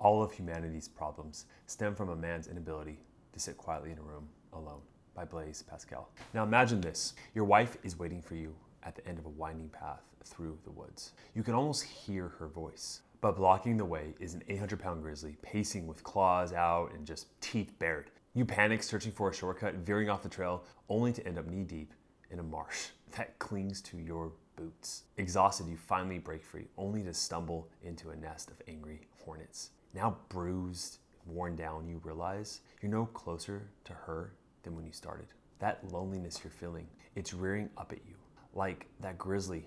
All of humanity's problems stem from a man's inability to sit quietly in a room alone, by Blaise Pascal. Now imagine this. Your wife is waiting for you at the end of a winding path through the woods. You can almost hear her voice, but blocking the way is an 800-pound grizzly pacing with claws out and just teeth bared. You panic, searching for a shortcut, veering off the trail, only to end up knee-deep in a marsh that clings to your boots. Exhausted, you finally break free, only to stumble into a nest of angry hornets. Now bruised, worn down, you realize you're no closer to her than when you started. That loneliness you're feeling, it's rearing up at you. Like that grizzly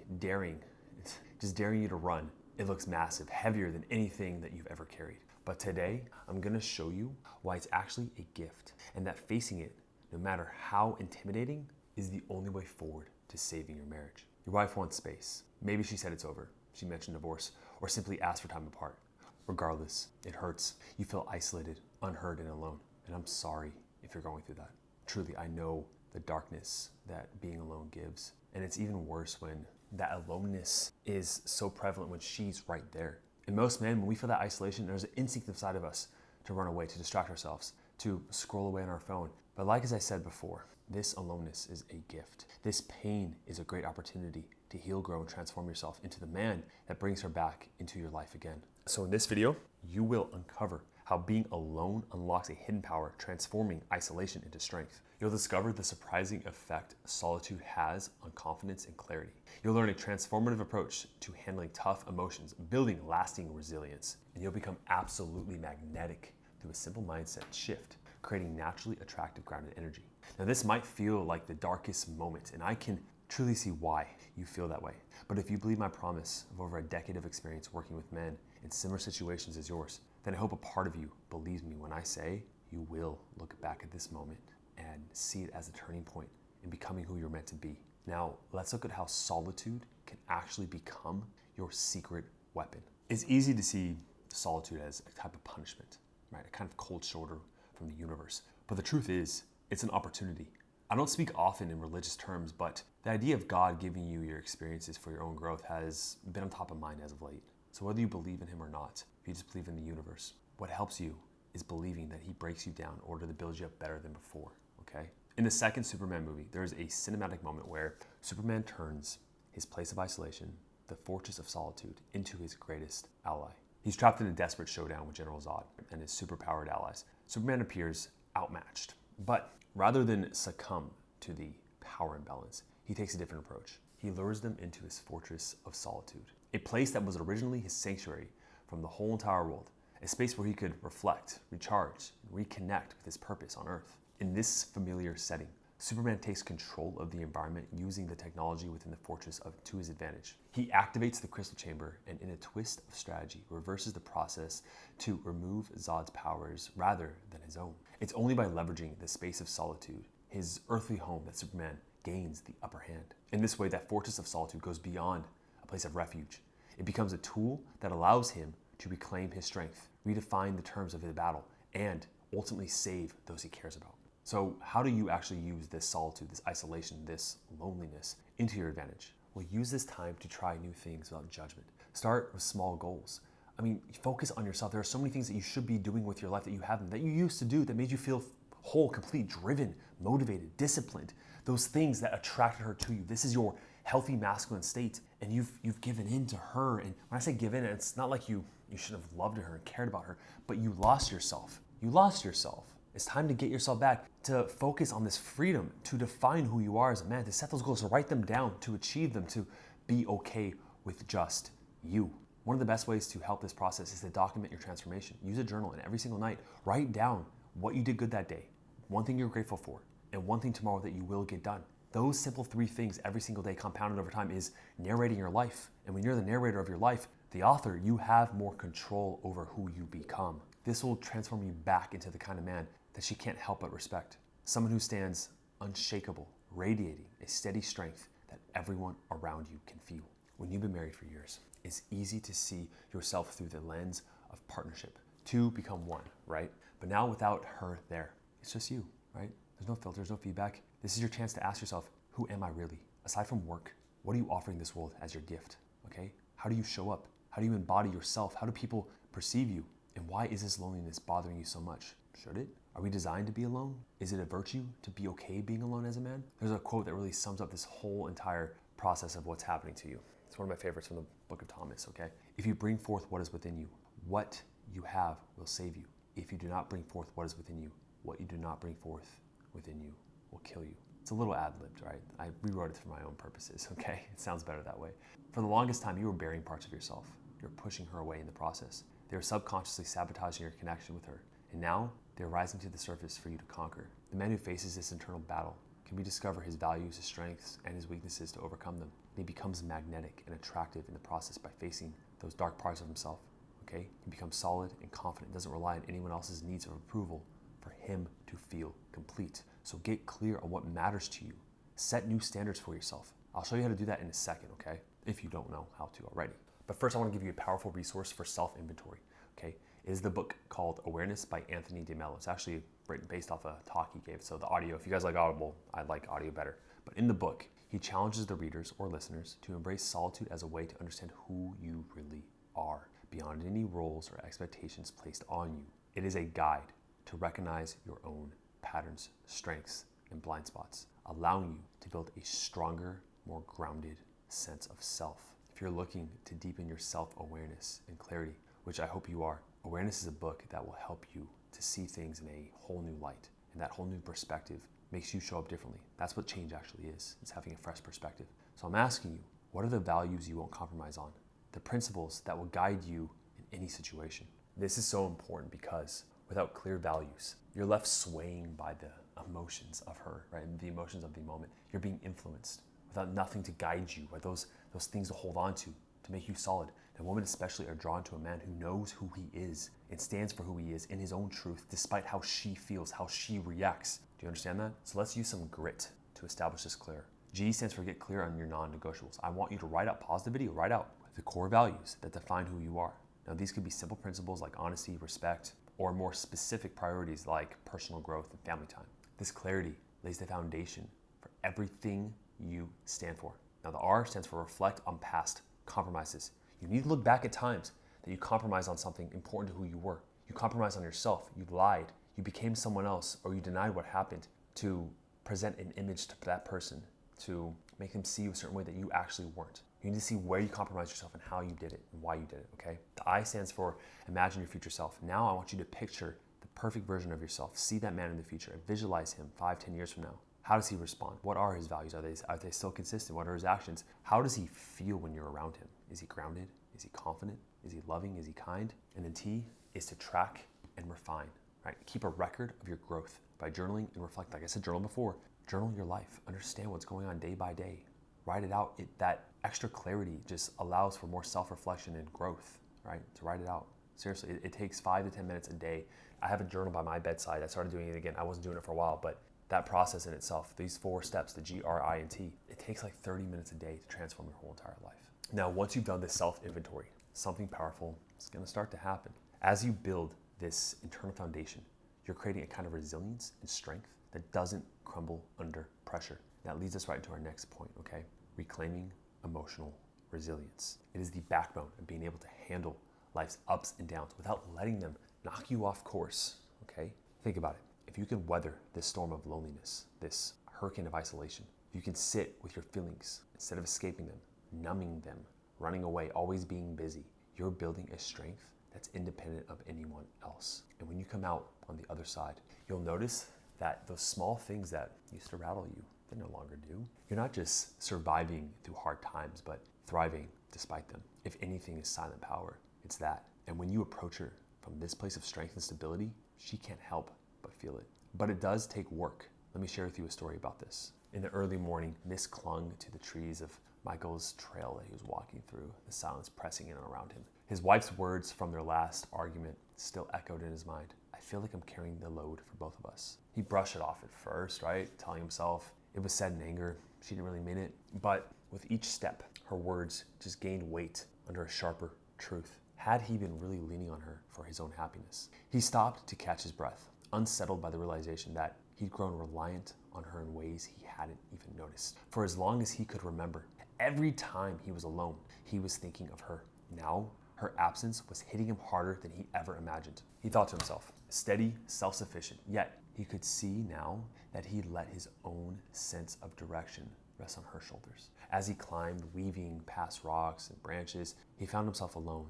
just daring you to run. It looks massive, heavier than anything that you've ever carried. But today, I'm gonna show you why it's actually a gift, and that facing it, no matter how intimidating, is the only way forward to saving your marriage. Your wife wants space. Maybe she said it's over. She mentioned divorce, or simply asked for time apart. Regardless, it hurts. You feel isolated, unheard, and alone. And I'm sorry if you're going through that. Truly, I know the darkness that being alone gives. And it's even worse when that aloneness is so prevalent when she's right there. And most men, when we feel that isolation, there's an instinct inside of us to run away, to distract ourselves, to scroll away on our phone. But like as I said before, this aloneness is a gift. This pain is a great opportunity to heal, grow, and transform yourself into the man that brings her back into your life again. So in this video, you will uncover how being alone unlocks a hidden power, transforming isolation into strength. You'll discover the surprising effect solitude has on confidence and clarity. You'll learn a transformative approach to handling tough emotions, building lasting resilience, and you'll become absolutely magnetic through a simple mindset shift, creating naturally attractive grounded energy. Now this might feel like the darkest moment, and I can truly see why you feel that way. But if you believe my promise of over a decade of experience working with men in similar situations as yours, then I hope a part of you believes me when I say you will look back at this moment and see it as a turning point in becoming who you're meant to be. Now, let's look at how solitude can actually become your secret weapon. It's easy to see solitude as a type of punishment, right? A kind of cold shoulder from the universe. But the truth is, it's an opportunity. I don't speak often in religious terms, but the idea of God giving you your experiences for your own growth has been on top of mind as of late. So whether you believe in him or not, if you just believe in the universe, what helps you is believing that he breaks you down in order to build you up better than before, okay? In the second Superman movie, there's a cinematic moment where Superman turns his place of isolation, the fortress of solitude, into his greatest ally. He's trapped in a desperate showdown with General Zod and his superpowered allies. Superman appears outmatched, but rather than succumb to the power imbalance, he takes a different approach. He lures them into his fortress of solitude, a place that was originally his sanctuary from the whole entire world, a space where he could reflect, recharge, and reconnect with his purpose on Earth. In this familiar setting, Superman takes control of the environment using the technology within the fortress to his advantage. He activates the crystal chamber and in a twist of strategy, reverses the process to remove Zod's powers rather than his own. It's only by leveraging the space of solitude, his earthly home, that Superman gains the upper hand. In this way, that fortress of solitude goes beyond a place of refuge. It becomes a tool that allows him to reclaim his strength, redefine the terms of his battle, and ultimately save those he cares about. So how do you actually use this solitude, this isolation, this loneliness into your advantage? Well, use this time to try new things without judgment. Start with small goals. I mean, focus on yourself. There are so many things that you should be doing with your life that you haven't, that you used to do, that made you feel whole, complete, driven, motivated, disciplined. Those things that attracted her to you. This is your healthy masculine state, and you've given in to her. And when I say give in, it's not like you should have loved her and cared about her, but you lost yourself. You lost yourself. It's time to get yourself back, to focus on this freedom, to define who you are as a man, to set those goals, to write them down, to achieve them, to be okay with just you. One of the best ways to help this process is to document your transformation. Use a journal, and every single night, write down what you did good that day, one thing you're grateful for, and one thing tomorrow that you will get done. Those simple 3 things every single day compounded over time is narrating your life. And when you're the narrator of your life, the author, you have more control over who you become. This will transform you back into the kind of man that she can't help but respect. Someone who stands unshakable, radiating a steady strength that everyone around you can feel. When you've been married for years, it's easy to see yourself through the lens of partnership. 2 become 1, right? But now without her there, it's just you, right? There's no filters, no feedback. This is your chance to ask yourself, who am I really? Aside from work, what are you offering this world as your gift, okay? How do you show up? How do you embody yourself? How do people perceive you? And why is this loneliness bothering you so much? Should it? Are we designed to be alone? Is it a virtue to be okay being alone as a man? There's a quote that really sums up this whole entire process of what's happening to you. It's one of my favorites from the book of Thomas, okay? If you bring forth what is within you, what you have will save you. If you do not bring forth what is within you, what you do not bring forth within you will kill you. It's a little ad-libbed, right? I rewrote it for my own purposes, okay? It sounds better that way. For the longest time, you were burying parts of yourself. You're pushing her away in the process. They were subconsciously sabotaging your connection with her. And now, they're rising to the surface for you to conquer. The man who faces this internal battle can rediscover his values, his strengths, and his weaknesses to overcome them. And he becomes magnetic and attractive in the process by facing those dark parts of himself, okay? He becomes solid and confident, doesn't rely on anyone else's needs of approval for him to feel complete. So get clear on what matters to you. Set new standards for yourself. I'll show you how to do that in a second, okay? If you don't know how to already. But first, I want to give you a powerful resource for self-inventory, okay? It is the book called Awareness by Anthony DeMello. It's actually written based off a talk he gave. So the audio, if you guys like Audible, I like audio better. But in the book, he challenges the readers or listeners to embrace solitude as a way to understand who you really are, beyond any roles or expectations placed on you. It is a guide to recognize your own patterns, strengths, and blind spots, allowing you to build a stronger, more grounded sense of self. If you're looking to deepen your self-awareness and clarity, which I hope you are, Awareness is a book that will help you to see things in a whole new light. And that whole new perspective makes you show up differently. That's what change actually is. It's having a fresh perspective. So I'm asking you, what are the values you won't compromise on? The principles that will guide you in any situation. This is so important because without clear values, you're left swaying by the emotions of her, right? And the emotions of the moment. You're being influenced without nothing to guide you, or those things to hold on to make you solid. And women especially are drawn to a man who knows who he is and stands for who he is in his own truth, despite how she feels, how she reacts. Do you understand that? So let's use some grit to establish this clear. G stands for get clear on your non-negotiables. I want you to write out, pause the video, write out the core values that define who you are. Now these could be simple principles like honesty, respect, or more specific priorities like personal growth and family time. This clarity lays the foundation for everything you stand for. Now the R stands for reflect on past compromises. You need to look back at times that you compromised on something important to who you were. You compromised on yourself, you lied, you became someone else, or you denied what happened to present an image to that person, to make them see you a certain way that you actually weren't. You need to see where you compromised yourself and how you did it and why you did it, okay? The I stands for imagine your future self. Now I want you to picture the perfect version of yourself. See that man in the future and visualize him 5-10 years from now. How does he respond? What are his values? Are they still consistent? What are his actions? How does he feel when you're around him? Is he grounded? Is he confident? Is he loving? Is he kind? And then T is to track and refine, right? Keep a record of your growth by journaling and reflect. Like I said, journal before. Journal your life. Understand what's going on day by day. Write it out. That extra clarity just allows for more self-reflection and growth, right? To write it out. Seriously, it takes 5 to 10 minutes a day. I have a journal by my bedside. I started doing it again. I wasn't doing it for a while, but that process in itself, these 4 steps, the G, R, I, and T, it takes like 30 minutes a day to transform your whole entire life. Now, once you've done this self-inventory, something powerful is going to start to happen. As you build this internal foundation, you're creating a kind of resilience and strength that doesn't crumble under pressure. That leads us right into our next point, okay? Reclaiming emotional resilience. It is the backbone of being able to handle life's ups and downs without letting them knock you off course, okay? Think about it. If you can weather this storm of loneliness, this hurricane of isolation, if you can sit with your feelings instead of escaping them, numbing them, running away, always being busy, you're building a strength that's independent of anyone else. And when you come out on the other side, you'll notice that those small things that used to rattle you, they no longer do. You're not just surviving through hard times, but thriving despite them. If anything is silent power, it's that. And when you approach her from this place of strength and stability, she can't help but feel it. But it does take work. Let me share with you a story about this. In the early morning, mist clung to the trees of Michael's trail that he was walking through, the silence pressing in around him. His wife's words from their last argument still echoed in his mind. I feel like I'm carrying the load for both of us. He brushed it off at first, right? Telling himself it was said in anger. She didn't really mean it. But with each step, her words just gained weight under a sharper truth. Had he been really leaning on her for his own happiness? He stopped to catch his breath, unsettled by the realization that he'd grown reliant on her in ways he hadn't even noticed. For as long as he could remember, every time he was alone, he was thinking of her. Now, Her absence was hitting him harder than he ever imagined. He thought to himself, steady, self-sufficient, yet he could see now that he let his own sense of direction rest on her shoulders. As he climbed, weaving past rocks and branches, he found himself alone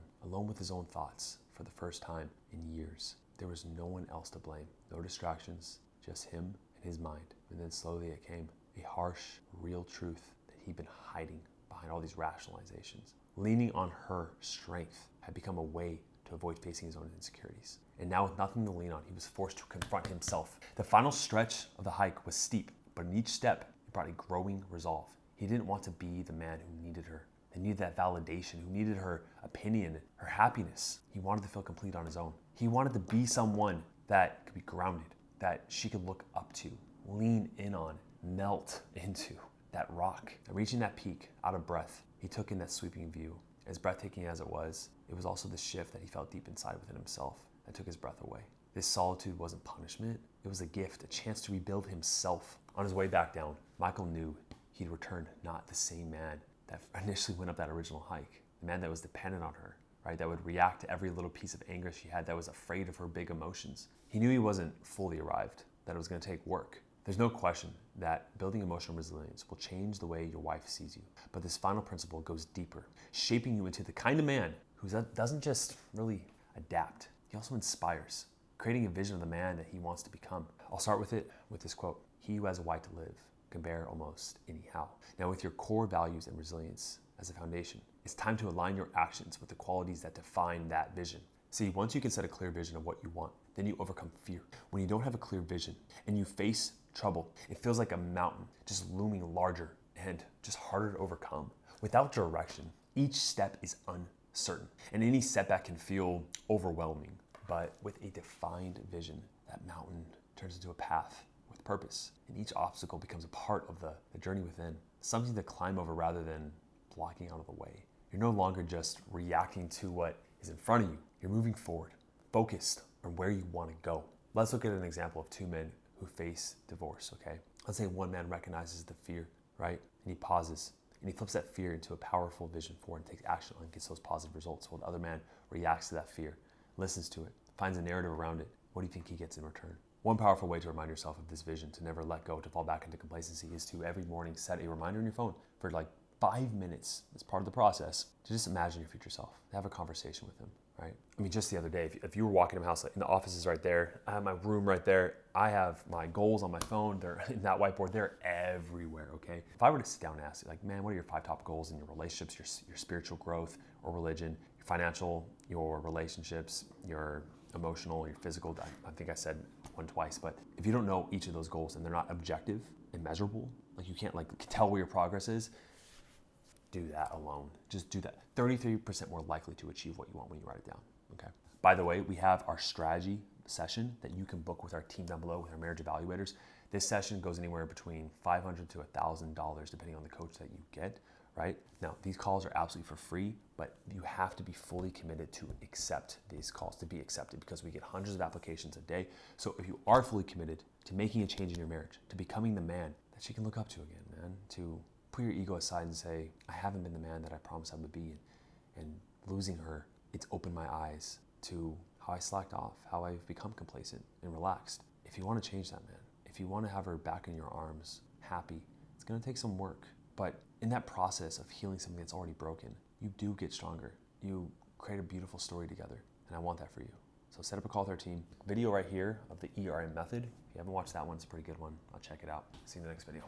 with his own thoughts for the first time in years. There was no one else to blame, no distractions, just him and his mind. And then slowly it came, a harsh, real truth that he'd been hiding behind all these rationalizations. Leaning on her strength had become a way to avoid facing his own insecurities. And now with nothing to lean on, he was forced to confront himself. The final stretch of the hike was steep, but in each step, it brought a growing resolve. He didn't want to be the man who needed her, that needed that validation, who needed her opinion, her happiness. He wanted to feel complete on his own. He wanted to be someone that could be grounded, that she could look up to, lean in on, melt into that rock. And reaching that peak, out of breath, he took in that sweeping view. As breathtaking as it was also the shift that he felt deep inside within himself that took his breath away. This solitude wasn't punishment, it was a gift, a chance to rebuild himself. On his way back down, Michael knew he'd returned not the same man that initially went up that original hike, the man that was dependent on her, right? That would react to every little piece of anger she had, that was afraid of her big emotions. He knew he wasn't fully arrived, that it was going to take work. There's no question that building emotional resilience will change the way your wife sees you. But this final principle goes deeper, shaping you into the kind of man who doesn't just really adapt, he also inspires, creating a vision of the man that he wants to become. I'll start with this quote. He who has a why to live can bear almost anyhow. Now, with your core values and resilience as a foundation, it's time to align your actions with the qualities that define that vision. See, once you can set a clear vision of what you want, then you overcome fear. When you don't have a clear vision and you face trouble, it feels like a mountain just looming larger and just harder to overcome. Without direction, each step is uncertain, and any setback can feel overwhelming. But with a defined vision, that mountain turns into a path with purpose, and each obstacle becomes a part of the journey within, something to climb over rather than blocking out of the way. You're no longer just reacting to what is in front of you. You're moving forward, focused on where you want to go. Let's look at an example of two men who face divorce, okay? Let's say one man recognizes the fear, right? And he pauses, and he flips that fear into a powerful vision forward and takes action on and gets those positive results. While the other man reacts to that fear, listens to it, finds a narrative around it. What do you think he gets in return? One powerful way to remind yourself of this vision, to never let go, to fall back into complacency, is to every morning set a reminder on your phone for like 5 minutes as part of the process to just imagine your future self, to have a conversation with him, right? I mean, just the other day, if you were walking in my house, like, in the office is right there, I have my room right there, I have my goals on my phone, they're in that whiteboard, they're everywhere, okay? If I were to sit down and ask you, like, man, what are your 5 top goals in your relationships, your spiritual growth or religion, your financial, your relationships, your emotional, your physical, I think I said one twice, but if you don't know each of those goals and they're not objective and measurable, like you can't like tell where your progress is, do that alone. Just do that. 33% more likely to achieve what you want when you write it down, okay? By the way, we have our strategy session that you can book with our team down below with our marriage evaluators. This session goes anywhere between $500 to $1,000 depending on the coach that you get, right? Now, these calls are absolutely for free, but you have to be fully committed to accept these calls, to be accepted, because we get hundreds of applications a day. So if you are fully committed to making a change in your marriage, to becoming the man that she can look up to again, man, to put your ego aside and say, I haven't been the man that I promised I would be, and losing her, it's opened my eyes to how I slacked off, how I've become complacent and relaxed. If you want to change that, man, if you want to have her back in your arms, happy, it's going to take some work. But in that process of healing something that's already broken, you do get stronger. You create a beautiful story together, and I want that for you. So set up a call with our team. Video right here of the ERM method. If you haven't watched that one, it's a pretty good one. I'll check it out. See you in the next video.